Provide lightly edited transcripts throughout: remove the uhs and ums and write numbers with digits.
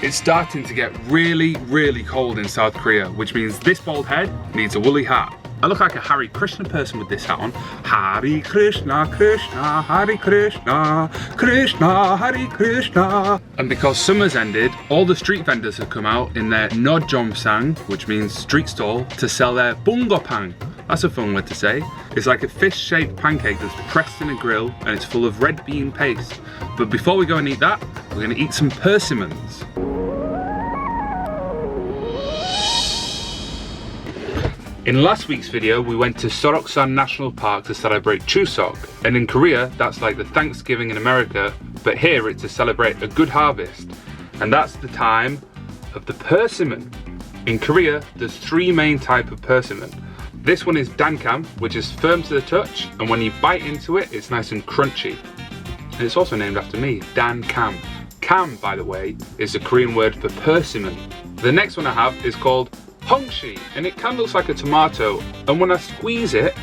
It's starting to get really, really cold in South Korea, which means this bald head needs a woolly hat. I look like a Hare Krishna person with this hat on. Hare Krishna, Krishna, Hare Krishna, Krishna, Hare Krishna. And because summer's ended, all the street vendors have come out in their Daebong-gam, which means street stall, to sell their Bungeoppang. That's a fun word to say. It's like a fish-shaped pancake that's pressed in a grill and it's full of red bean paste. But before we go and eat that, we're gonna eat some persimmons. In last week's video, we went to Seoroksan National Park to celebrate Chuseok, and in Korea, that's like the Thanksgiving in America, but here it's to celebrate a good harvest, and that's the time of the persimmon. In Korea, there's three main types of persimmon. This one is Dan-gam, which is firm to the touch, and when you bite into it, it's nice and crunchy. And it's also named after me, Dan-gam. Gam, by the way, is the Korean word for persimmon. The next one I have is called Hongsi, and it kind of looks like a tomato, and when I squeeze it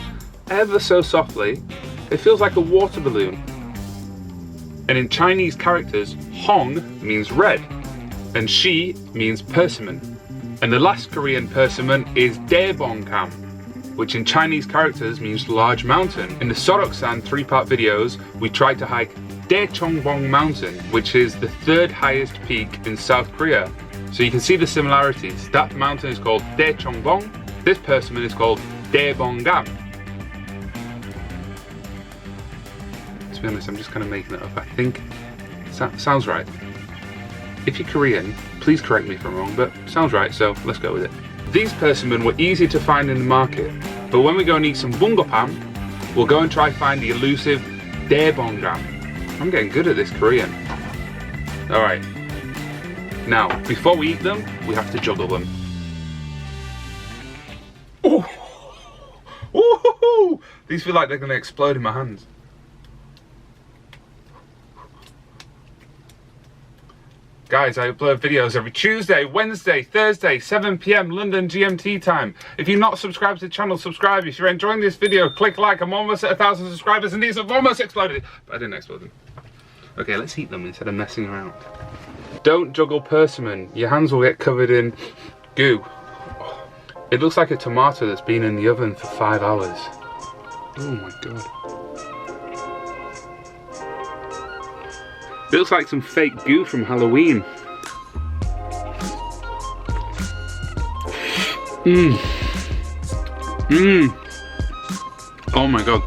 ever so softly, it feels like a water balloon. And in Chinese characters, Hong means red, and Shi means persimmon. And the last Korean persimmon is Daebong-gam, which in Chinese characters means large mountain. In the Seoroksan 3-part videos, we tried to hike Daebong-gam mountain, which is the 3rd highest peak in South Korea. So you can see the similarities. That mountain is called Daebong-gam. This persimmon is called Daebong-gam. To be honest, I'm just kind of making it up. I think sounds right. If you're Korean, please correct me if I'm wrong, but sounds right, so let's go with it. These persimmon were easy to find in the market, but when we go and eat some Bungeoppang, we'll go and try find the elusive Daebong-gam. I'm getting good at this Korean. All right. Now, before we eat them, we have to juggle them. Oh! Woohoo! These feel like they're going to explode in my hands. Guys, I upload videos every Tuesday, Wednesday, Thursday, 7 PM London GMT time. If you're not subscribed to the channel, subscribe. If you're enjoying this video, click like. I'm almost at 1,000 subscribers and these have almost exploded. But I didn't explode them. Okay, let's eat them instead of messing around. Don't juggle persimmon, your hands will get covered in goo. It looks like a tomato that's been in the oven for 5 hours. Oh my god. It looks like some fake goo from Halloween. Oh my god.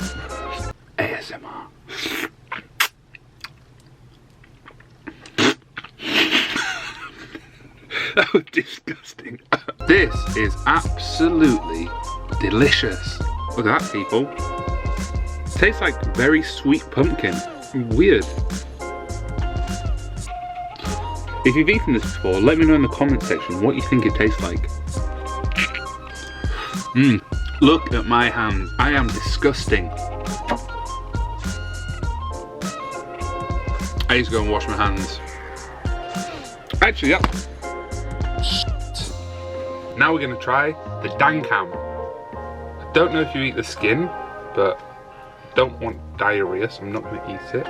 ASMR. That was disgusting. This is absolutely delicious. Look at that, people. It tastes like very sweet pumpkin. Weird. If you've eaten this before, let me know in the comment section what you think it tastes like. Look at my hands. I am disgusting. I need to go and wash my hands. Actually, yeah. Now we're going to try the Dan-gam. I don't know if you eat the skin, but I don't want diarrhea, so I'm not going to eat it.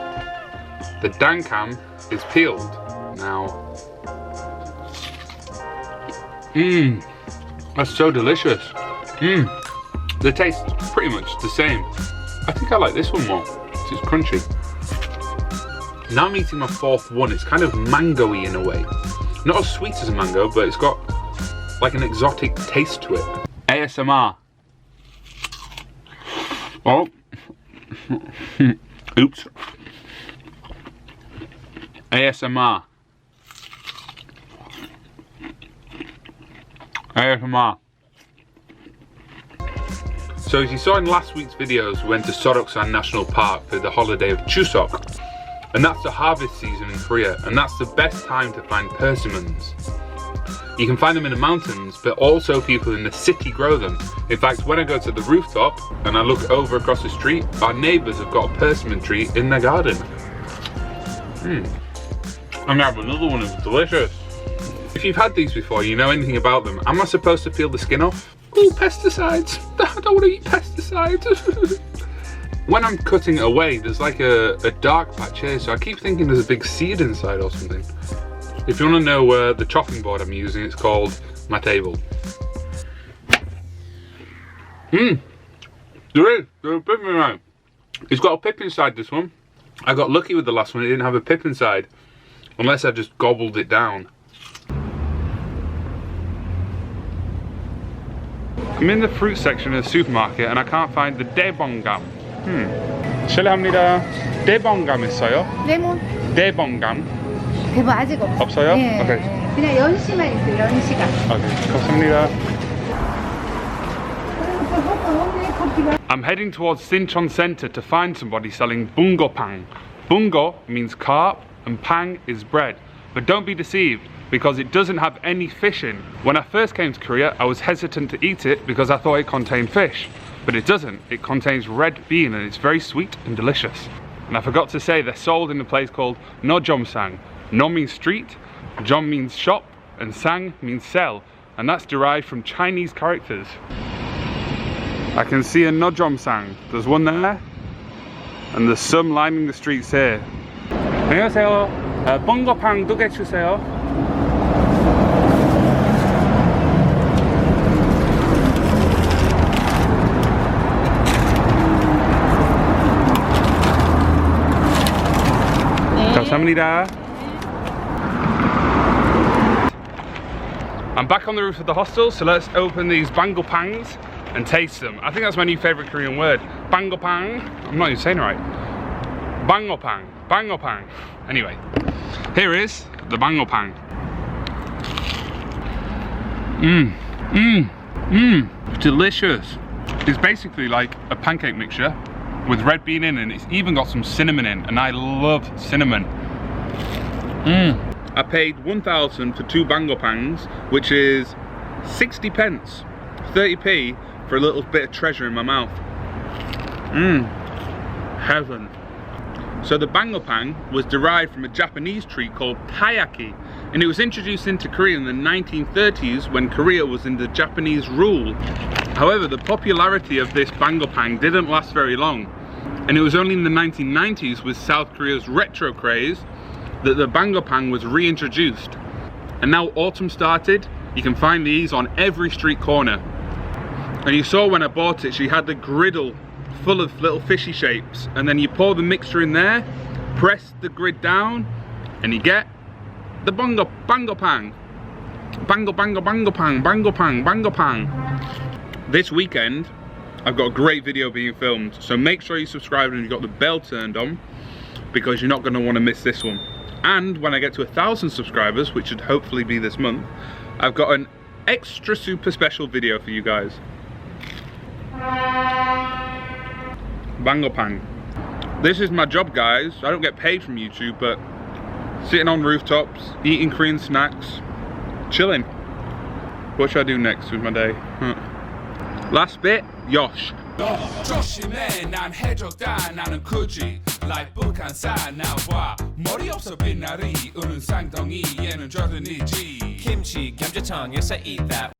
The Dan-gam is peeled. Now, that's so delicious. The taste is pretty much the same. I think I like this one more, because it's crunchy. Now I'm eating my 4th one. It's kind of mango-y in a way. Not as sweet as a mango, but it's got like an exotic taste to it. ASMR. Oh. Oops. ASMR. ASMR. So as you saw in last week's videos, we went to Seoroksan National Park for the holiday of Chuseok. And that's the harvest season in Korea, and that's the best time to find persimmons. You can find them in the mountains, but also people in the city grow them. In fact, when I go to the rooftop and I look over across the street, our neighbours have got a persimmon tree in their garden. And I have another one that's delicious. If you've had these before, you know anything about them. Am I supposed to peel the skin off? Oh, pesticides. I don't want to eat pesticides. When I'm cutting it away, there's like a dark patch here, so I keep thinking there's a big seed inside or something. If you want to know the chopping board I'm using, it's called my table. There's a pip inside. It's got a pip inside, this one. I got lucky with the last one, it didn't have a pip inside. Unless I just gobbled it down. I'm in the fruit section of the supermarket and I can't find the Daebong-gam. 실례합니다. Daebong-gam 있어요? 레몬. Daebong-gam. 대박 아직 없어요. 없어요? 예, 오케이. 예. 그냥 연시만 있어요. 연시가. 오케이. 감사합니다. I'm heading towards Sinchon Center to find somebody selling Bungeoppang. Bungo means carp and pang is bread. But don't be deceived, because it doesn't have any fish in. When I first came to Korea, I was hesitant to eat it because I thought it contained fish. But it doesn't. It contains red bean and it's very sweet and delicious. And I forgot to say they're sold in a place called Bungeoppang. No means street, Jom means shop, and Sang means sell. And that's derived from Chinese characters. I can see a Bungeoppang. There's one there, and there's some lining the streets here. 안녕하세요. Bungeoppang 2개 주세요. 감사합니다. I'm back on the roof of the hostel, so let's open these Bungeoppangs and taste them. I think that's my new favourite Korean word. Bungeoppang. I'm not even saying it right. Bungeoppang. Bungeoppang. Anyway, here is the Bungeoppang. Delicious. It's basically like a pancake mixture with red bean in, and it's even got some cinnamon in, and I love cinnamon. I paid 1,000 for 2 Bungeoppangs, which is 60 pence, 30p for a little bit of treasure in my mouth. Heaven. So the Bungeoppang was derived from a Japanese tree called taiyaki, and it was introduced into Korea in the 1930s when Korea was under Japanese rule. However, the popularity of this Bungeoppang didn't last very long, and it was only in the 1990s with South Korea's retro craze that the Bungeoppang was reintroduced. And now autumn started, you can find these on every street corner. And you saw when I bought it, she had the griddle full of little fishy shapes, and then you pour the mixture in there, press the grid down, and you get the Bungeoppang. Bungeoppang. This weekend, I've got a great video being filmed, so make sure you subscribe and you've got the bell turned on, because you're not going to want to miss this one. And when I get to 1,000 subscribers, which should hopefully be this month, I've got an extra super special video for you guys. Bungeoppang. This is my job, guys. I don't get paid from YouTube, but sitting on rooftops, eating Korean snacks, chilling. What should I do next with my day? Last bit, Yosh. 조심해 난 해적다 나는 굳이 like 북한산 나와 머리 없어 빛나리 우는 쌍둥이 얘는 조던이지 김치 감자탕에서 eat that